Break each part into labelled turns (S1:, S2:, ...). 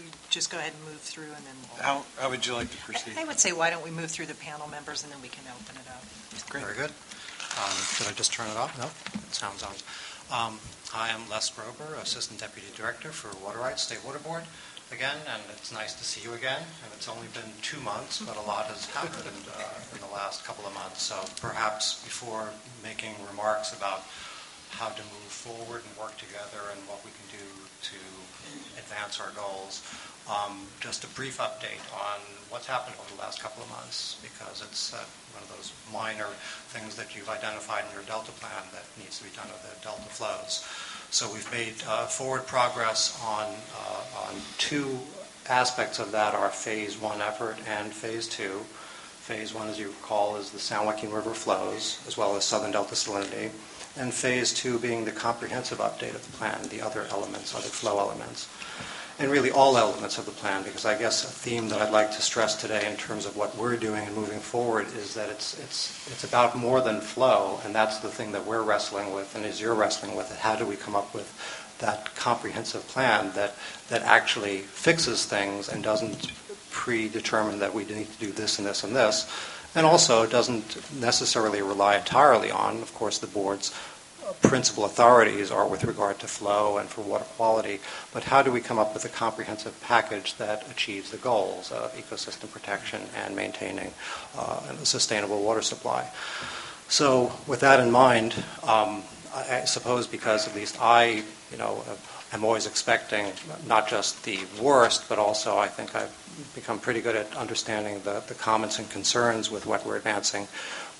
S1: we just go ahead and move through and then we'll...
S2: How would you like to proceed?
S1: I would say, why don't we move through the panel members and then we can open it up.
S3: Great. Very good. Should I just turn it off? No? It sounds on. Hi, I'm Les Grober, Assistant Deputy Director for Water Rights State Water Board again, and it's nice to see you again. And it's only been 2 months, but a lot has happened in the last couple of months. So perhaps before making remarks about how to move forward and work together and what we can do to advance our goals, just a brief update on what's happened over the last couple of months, because it's one of those minor things that you've identified in your Delta plan that needs to be done with the Delta flows. So we've made forward progress on 2 aspects of that, our Phase 1 effort and Phase 2. Phase 1, as you recall, is the San Joaquin River flows, as well as Southern Delta salinity. And Phase 2 being the comprehensive update of the plan, the other elements, other flow elements. And really all elements of the plan, because I guess a theme that I'd like to stress today in terms of what we're doing and moving forward is that it's about more than flow, and that's the thing that we're wrestling with and as you're wrestling with. How do we come up with that comprehensive plan that actually fixes things and doesn't predetermine that we need to do this and this and this, and also doesn't necessarily rely entirely on, of course, the board's principal authorities are with regard to flow and for water quality, but how do we come up with a comprehensive package that achieves the goals of ecosystem protection and maintaining a sustainable water supply? So with that in mind, I suppose because at least I, am always expecting not just the worst, but also I think I've become pretty good at understanding the comments and concerns with what we're advancing.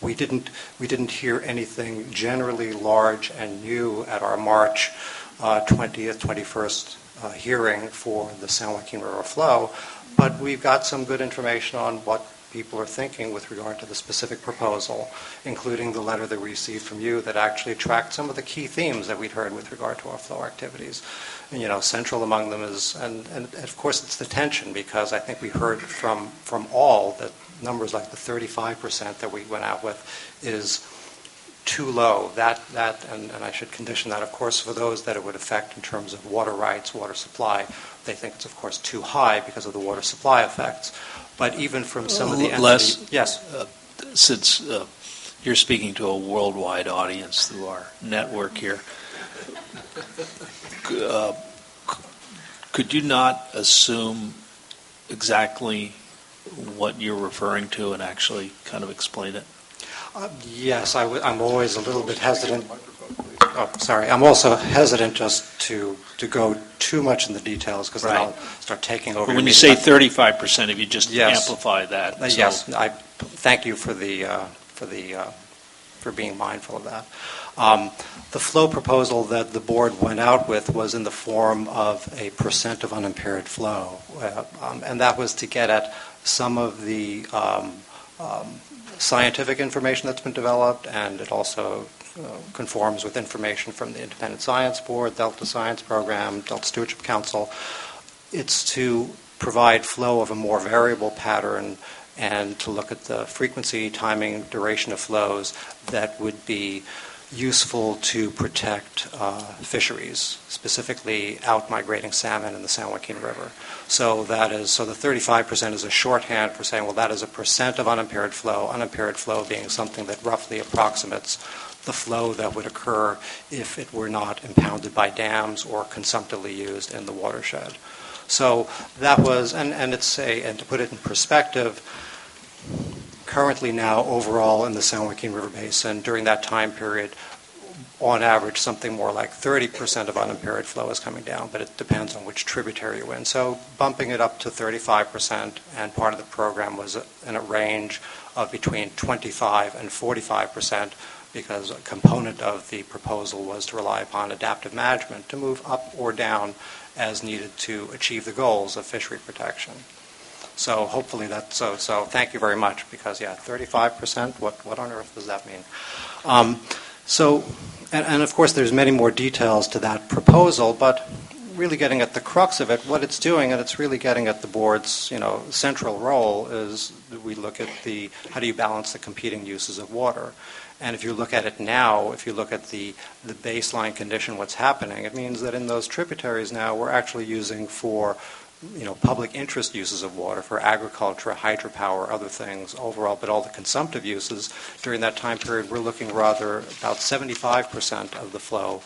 S3: We didn't hear anything generally large and new at our March 20th, 21st hearing for the San Joaquin River flow, but we've got some good information on what people are thinking with regard to the specific proposal, including the letter that we received from you that actually tracked some of the key themes that we'd heard with regard to our flow activities. And, central among them is, and of course it's the tension, because I think we heard from all that numbers like the 35% that we went out with is too low. And I should condition that, of course, for those that it would affect in terms of water rights, water supply. They think it's, of course, too high because of the water supply effects. But even from some of the entities... Yes?
S4: Since you're speaking to a worldwide audience through our network here, could you not assume exactly what you're referring to and actually kind of explain it?
S3: Yes, I'm always a little bit hesitant. Oh, sorry. I'm also hesitant just to go too much in the details, because then I'll start taking over.
S4: But when you say 35%, if you just amplify that.
S3: Yes, I thank you for being mindful of that. The flow proposal that the board went out with was in the form of a percent of unimpaired flow, and that was to get at some of the scientific information that's been developed, and it also conforms with information from the Independent Science Board, Delta Science Program, Delta Stewardship Council. It's to provide flow of a more variable pattern and to look at the frequency, timing, duration of flows that would be useful to protect fisheries, specifically out-migrating salmon in the San Joaquin River. So the 35% is a shorthand for saying, well, that is a percent of unimpaired flow being something that roughly approximates the flow that would occur if it were not impounded by dams or consumptively used in the watershed. So that was, and to put it in perspective, currently now overall in the San Joaquin River Basin during that time period, on average, something more like 30% of unimpaired flow is coming down, but it depends on which tributary you're in. So bumping it up to 35%, and part of the program was in a range of between 25 and 45%, because a component of the proposal was to rely upon adaptive management to move up or down as needed to achieve the goals of fishery protection. So hopefully that's so thank you very much, because 35%, what on earth does that mean? And of course there's many more details to that proposal, but really getting at the crux of it, what it's doing, and it's really getting at the board's central role, is we look at how do you balance the competing uses of water. And if you look at it now, if you look at the baseline condition, what's happening, it means that in those tributaries now we're actually using for public interest uses of water for agriculture, hydropower, other things overall, but all the consumptive uses during that time period, we're looking rather about 75% of the flow,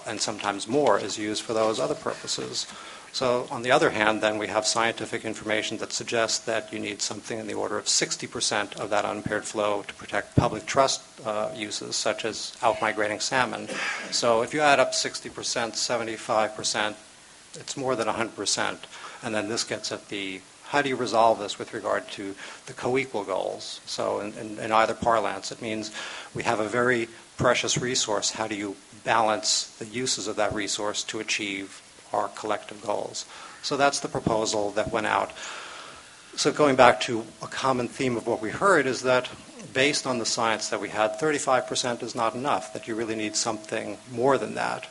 S3: and sometimes more, is used for those other purposes. So on the other hand, then we have scientific information that suggests that you need something in the order of 60% of that unimpaired flow to protect public trust uses, such as outmigrating salmon. So if you add up 60%, 75%, it's more than 100%. And then this gets at how do you resolve this with regard to the co-equal goals? So in either parlance, it means we have a very precious resource. How do you balance the uses of that resource to achieve our collective goals? So that's the proposal that went out. So going back to a common theme of what we heard is that based on the science that we had, 35% is not enough, that you really need something more than that.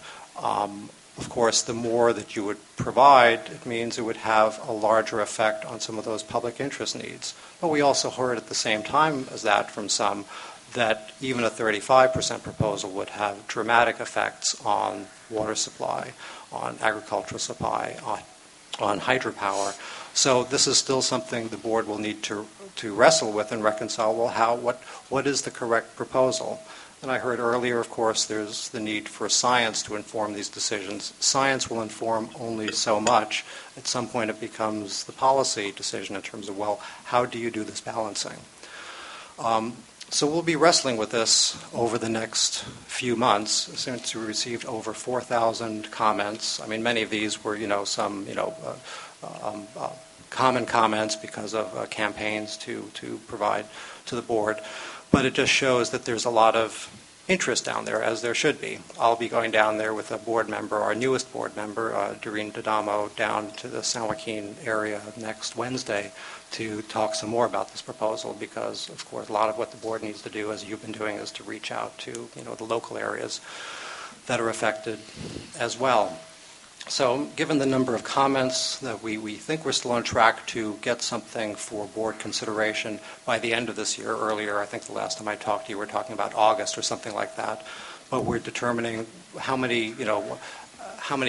S3: Of course, the more that you would provide, it means it would have a larger effect on some of those public interest needs. But we also heard at the same time as that from some that even a 35% proposal would have dramatic effects on water supply, on agricultural supply, on hydropower. So this is still something the board will need to wrestle with and reconcile. Well, what is the correct proposal? And I heard earlier, of course, there's the need for science to inform these decisions. Science will inform only so much. At some point it becomes the policy decision in terms of, well, how do you do this balancing? So we'll be wrestling with this over the next few months, since we received over 4,000 comments. I mean, many of these were, some, common comments because of campaigns to provide to the board. But it just shows that there's a lot of interest down there, as there should be. I'll be going down there with a board member, our newest board member, Doreen D'Adamo, down to the San Joaquin area next Wednesday to talk some more about this proposal, because, of course, a lot of what the board needs to do, as you've been doing, is to reach out to the local areas that are affected as well. So given the number of comments, that we think we're still on track to get something for board consideration by the end of this year. Earlier, I think the last time I talked to you, we were talking about August or something like that. But we're determining how many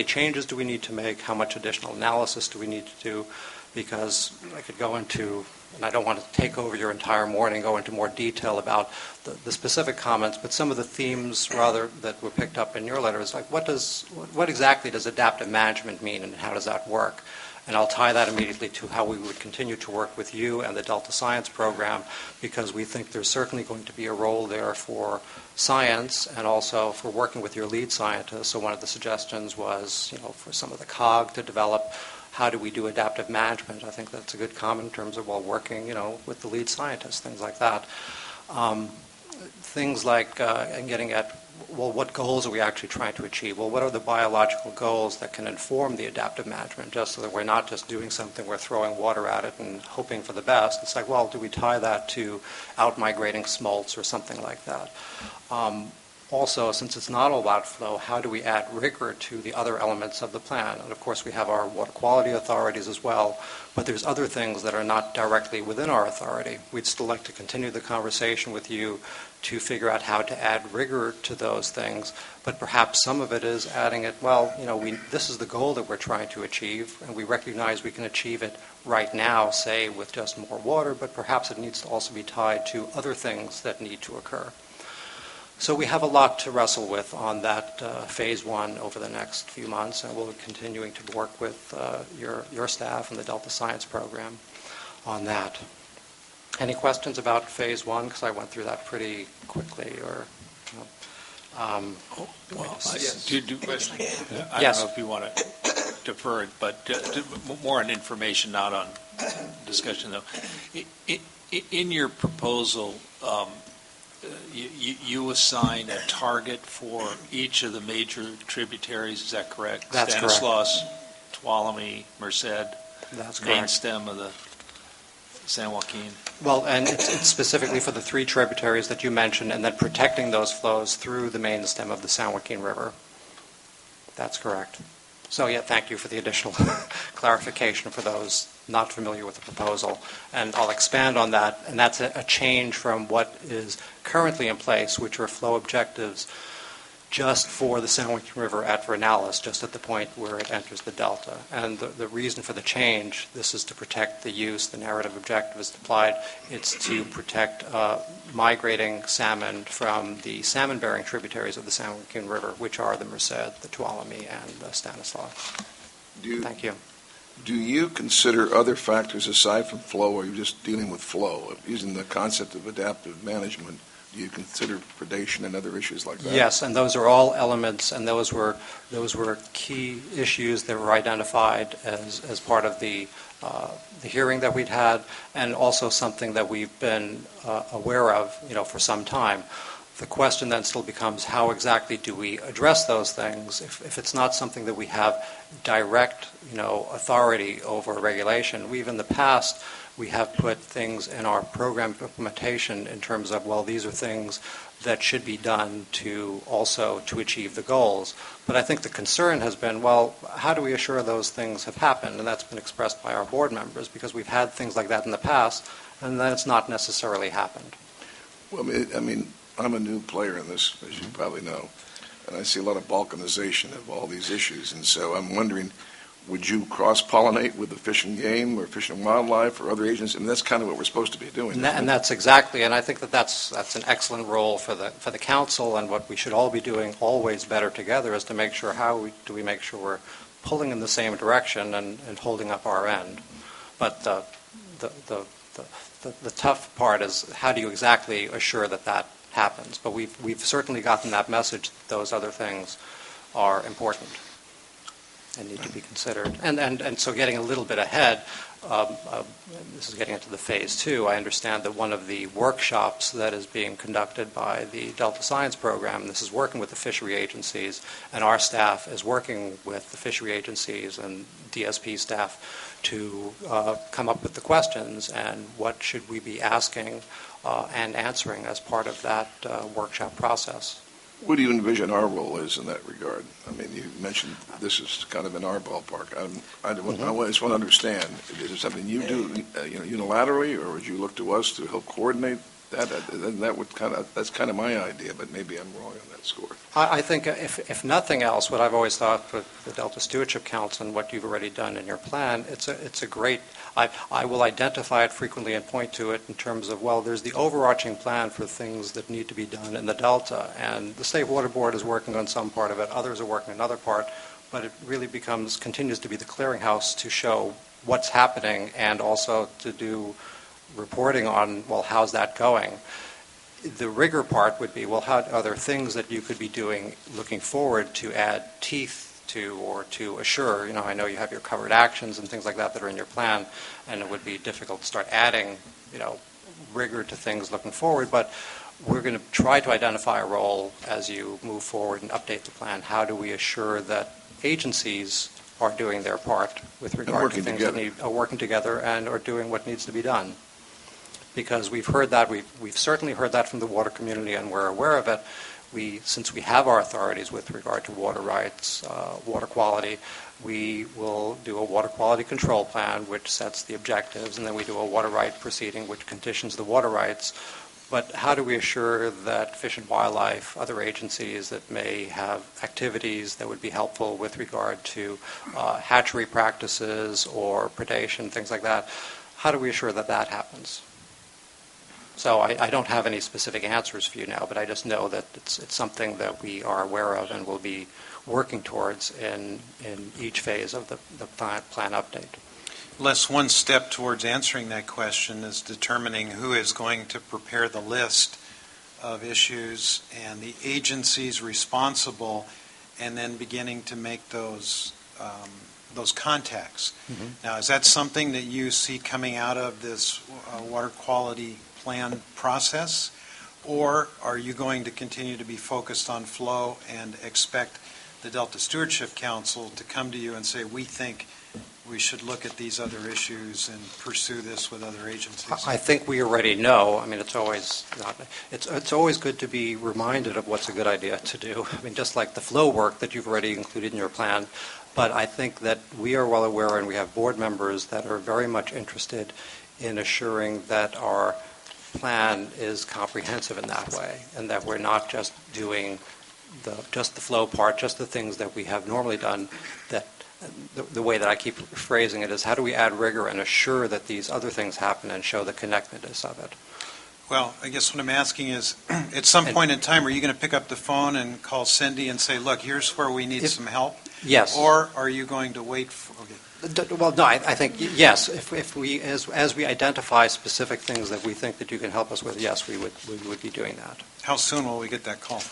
S3: changes do we need to make, how much additional analysis do we need to do, because I could go into, and I don't want to take over your entire morning, go into more detail about the specific comments, but some of the themes rather that were picked up in your letter is like, what exactly does adaptive management mean, and how does that work? And I'll tie that immediately to how we would continue to work with you and the Delta Science Program, because we think there's certainly going to be a role there for science and also for working with your lead scientists. So one of the suggestions was, for some of the COG to develop, how do we do adaptive management? I think that's a good comment in terms of working, with the lead scientists, things like that. Things like and getting at, what goals are we actually trying to achieve? Well, what are the biological goals that can inform the adaptive management, just so that we're not just doing something, we're throwing water at it and hoping for the best. It's like, well, do we tie that to out-migrating smolts or something like that? Also, since it's not all about flow, how do we add rigor to the other elements of the plan? And of course, we have our water quality authorities as well, but there's other things that are not directly within our authority. We'd still like to continue the conversation with you to figure out how to add rigor to those things, but perhaps some of it is adding it, this is the goal that we're trying to achieve, and we recognize we can achieve it right now, say, with just more water, but perhaps it needs to also be tied to other things that need to occur. So we have a lot to wrestle with on that phase one over the next few months, and we'll be continuing to work with your staff and the Delta Science Program on that. Any questions about phase one? Because I went through that pretty quickly. Or
S4: yes. I don't
S3: Yes.
S4: know if you want to defer it, but more on information, not on discussion, though. In your proposal, you assign a target for each of the major tributaries, is that correct?
S3: That's
S4: Stanislaus, Tuolumne, Merced,
S3: That's
S4: main
S3: correct.
S4: stem of the San Joaquin.
S3: Well, and it's specifically for the three tributaries that you mentioned, and then protecting those flows through the main stem of the San Joaquin River. That's correct. So, thank you for the additional clarification for those not familiar with the proposal. And I'll expand on that, and that's a change from what is currently in place, which are flow objectives just for the San Joaquin River at Vernalis, just at the point where it enters the delta. And the reason for the change, this is to protect the use, the narrative objective is applied, it's to protect migrating salmon from the salmon-bearing tributaries of the San Joaquin River, which are the Merced, the Tuolumne, and the Stanislaus. Thank you.
S2: Do you consider other factors aside from flow, or are you just dealing with flow? Using the concept of adaptive management, do you consider predation and other issues like that?
S3: Yes, and those are all elements, and those were key issues that were identified as part of the hearing that we'd had, and also something that we've been aware of, for some time. The question then still becomes, how exactly do we address those things? If it's not something that we have direct, authority over regulation, we've in the past, we have put things in our program implementation in terms of, well, these are things that should be done to achieve the goals. But I think the concern has been, well, how do we assure those things have happened? And that's been expressed by our board members, because we've had things like that in the past, and then it's not necessarily happened.
S2: Well, I mean, I'm a new player in this, as you probably know, and I see a lot of balkanization of all these issues, and so I'm wondering, would you cross-pollinate with the Fish and Game or Fish and Wildlife or other agencies? And that's kind of what we're supposed to be doing.
S3: And that's exactly, and I think that's an excellent role for the council, and what we should all be doing always better together is to make sure do we make sure we're pulling in the same direction and holding up our end. But the tough part is, how do you exactly assure that happens? But we've certainly gotten that message that those other things are important and need to be considered. And so getting a little bit ahead, this is getting into the phase 2, I understand that one of the workshops that is being conducted by the Delta Science Program, this is working with the fishery agencies, and our staff is working with the fishery agencies and DSP staff to come up with the questions and what should we be asking and answering as part of that workshop process.
S2: What do you envision our role is in that regard? I mean, you mentioned this is kind of in our ballpark. I just want to understand, is it something you do unilaterally, or would you look to us to help coordinate that? That's kind of my idea, but maybe I'm wrong on that score.
S3: I think if nothing else, what I've always thought with the Delta Stewardship Council and what you've already done in your plan, it's a great, I will identify it frequently and point to it in terms of, well, there's the overarching plan for things that need to be done in the Delta, and the State Water Board is working on some part of it, others are working on another part, but it really continues to be the clearinghouse to show what's happening and also to do reporting on, well, how's that going? The rigor part would be, well, are there things that you could be doing looking forward to add teeth to or to assure? I know you have your covered actions and things like that are in your plan, and it would be difficult to start adding, rigor to things looking forward, but we're going to try to identify a role as you move forward and update the plan. How do we assure that agencies are doing their part with regard to things that are working together and are doing what needs to be done? Because we've heard that, we've certainly heard that from the water community, and we're aware of it. Since we have our authorities with regard to water rights, water quality, we will do a water quality control plan which sets the objectives, and then we do a water right proceeding which conditions the water rights. But how do we assure that Fish and Wildlife, other agencies that may have activities that would be helpful with regard to hatchery practices or predation, things like that, how do we assure that happens? So I don't have any specific answers for you now, but I just know that it's something that we are aware of and will be working towards in each phase of the plan update.
S5: Les, one step towards answering that question is determining who is going to prepare the list of issues and the agencies responsible, and then beginning to make those contacts. Mm-hmm. Now, is that something that you see coming out of this water quality plan process, or are you going to continue to be focused on flow and expect the Delta Stewardship Council to come to you and say, we think we should look at these other issues and pursue this with other agencies?
S3: I think we already know. I mean, it's always good to be reminded of what's a good idea to do. I mean, just like the flow work that you've already included in your plan. But I think that we are well aware, and we have board members that are very much interested in assuring that our plan is comprehensive in that way, and that we're not just doing just the flow part, just the things that we have normally done, that the way that I keep phrasing it is, how do we add rigor and assure that these other things happen and show the connectedness of it?
S5: Well, I guess what I'm asking is, at some point in time, are you going to pick up the phone and call Cindy and say, look, here's where we need some help?
S3: Yes.
S5: Or are you going to wait for... Okay.
S3: Well, no, I think, yes, if we, as we identify specific things that we think that you can help us with, yes, we would be doing that.
S5: How soon will we get that call?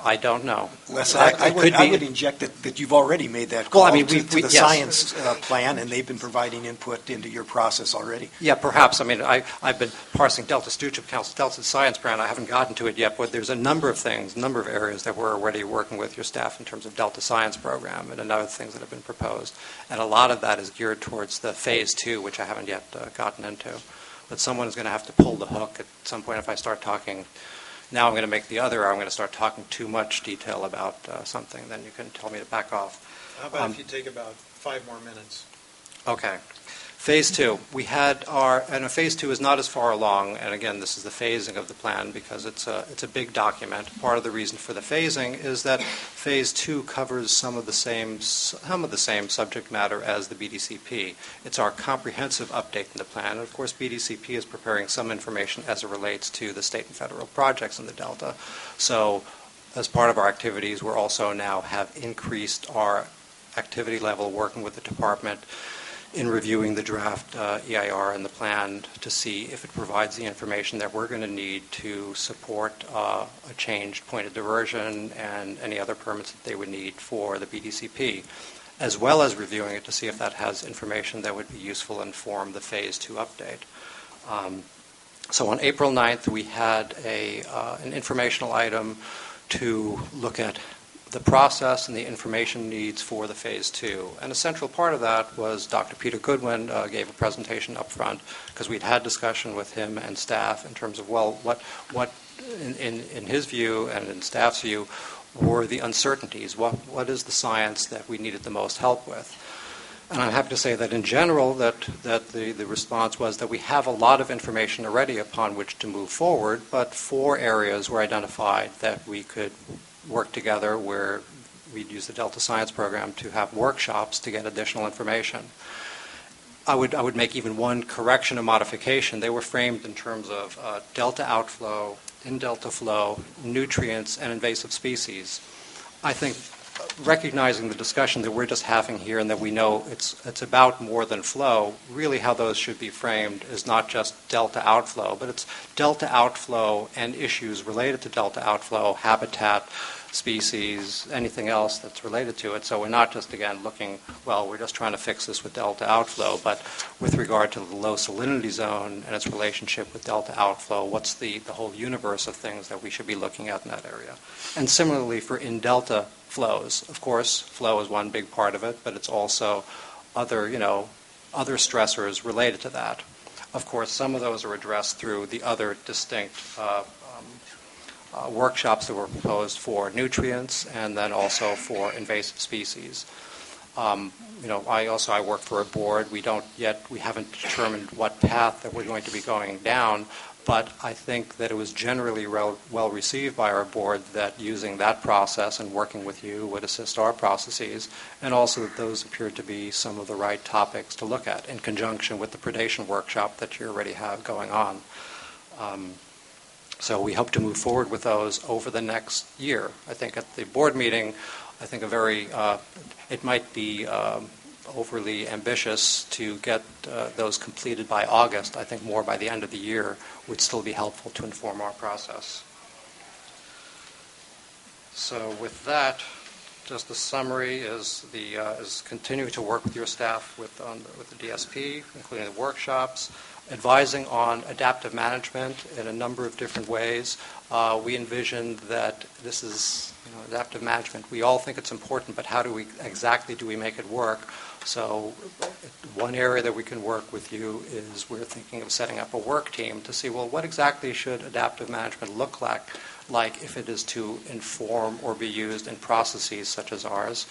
S3: I don't know.
S6: Les, I would inject that you've already made that call to the
S3: yes.
S6: science plan, and they've been providing input into your process already.
S3: Yeah, perhaps. I mean, I've been parsing Delta Stewardship Council, Delta Science Plan. I haven't gotten to it yet, but there's a number of things, a number of areas that we're already working with your staff in terms of Delta Science Program and other things that have been proposed. And a lot of that is geared towards the Phase 2, which I haven't yet gotten into. But someone is going to have to pull the hook at some point if I start talking. Now I'm going to make the other, or I'm going to start talking too much detail about something, then you can tell me to back off.
S5: How about if you take about 5 more minutes?
S3: Okay. Phase 2. We had and Phase 2 is not as far along, and again, this is the phasing of the plan because it's a big document. Part of the reason for the phasing is that Phase 2 covers some of the same subject matter as the BDCP. It's our comprehensive update in the plan, and of course BDCP is preparing some information as it relates to the state and federal projects in the Delta. So as part of our activities, we're also now have increased our activity level working with the department in reviewing the draft EIR and the plan to see if it provides the information that we're going to need to support a changed point of diversion and any other permits that they would need for the BDCP, as well as reviewing it to see if that has information that would be useful and inform the Phase 2 update. So on April 9th, we had an informational item to look at the process and the information needs for the Phase 2. And a central part of that was Dr. Peter Goodwin gave a presentation up front because we'd had discussion with him and staff in terms of, well, what in his view and in staff's view were the uncertainties. What is the science that we needed the most help with? And I'm happy to say that in general that the response was that we have a lot of information already upon which to move forward, but 4 areas were identified that we could work together where we'd use the Delta Science Program to have workshops to get additional information. I would make even one correction and modification. They were framed in terms of delta outflow, in-delta flow, nutrients, and invasive species. I think recognizing the discussion that we're just having here and that we know it's about more than flow, really how those should be framed is not just delta outflow, but it's delta outflow and issues related to delta outflow, habitat, species, anything else that's related to it. So we're not just, again, looking, well, we're just trying to fix this with delta outflow, but with regard to the low salinity zone and its relationship with delta outflow, what's the whole universe of things that we should be looking at in that area. And similarly for in-delta flows. Of course, flow is one big part of it, but it's also other stressors related to that. Of course, some of those are addressed through the other distinct workshops that were proposed for nutrients and then also for invasive species. I work for a board. We haven't determined what path that we're going to be going down, but I think that it was generally well received by our board that using that process and working with you would assist our processes, and also that those appeared to be some of the right topics to look at in conjunction with the predation workshop that you already have going on. So we hope to move forward with those over the next year. I think at the board meeting, I think it might be overly ambitious to get those completed by August. I think more by the end of the year would still be helpful to inform our process. So with that, just the summary is continuing to work with your staff with the DSP, including the workshops, advising on adaptive management in a number of different ways. We envisioned that this is adaptive management. We all think it's important, but how do we make it work? So one area that we can work with you is we're thinking of setting up a work team to see, well, what exactly should adaptive management look like if it is to inform or be used in processes such as ours,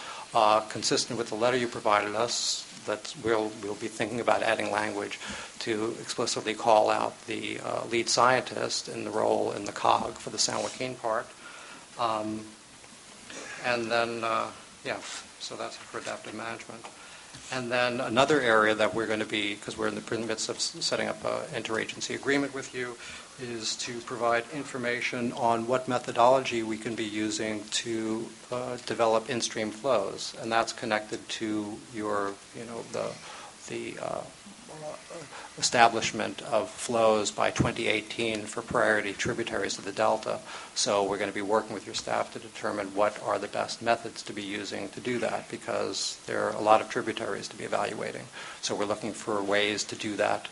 S3: consistent with the letter you provided us. That we'll be thinking about adding language to explicitly call out the lead scientist in the role in the COG for the San Joaquin part. And then, so that's for adaptive management. And then another area that we're going to be, because we're in the midst of setting up an interagency agreement with you, is to provide information on what methodology we can be using to develop in-stream flows. And that's connected to your, the establishment of flows by 2018 for priority tributaries of the Delta. So we're going to be working with your staff to determine what are the best methods to be using to do that, because there are a lot of tributaries to be evaluating. So we're looking for ways to do that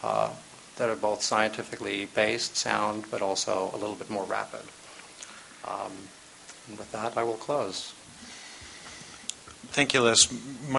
S3: that are both scientifically based, sound, but also a little bit more rapid. And with that, I will close.
S5: Thank you, Liz.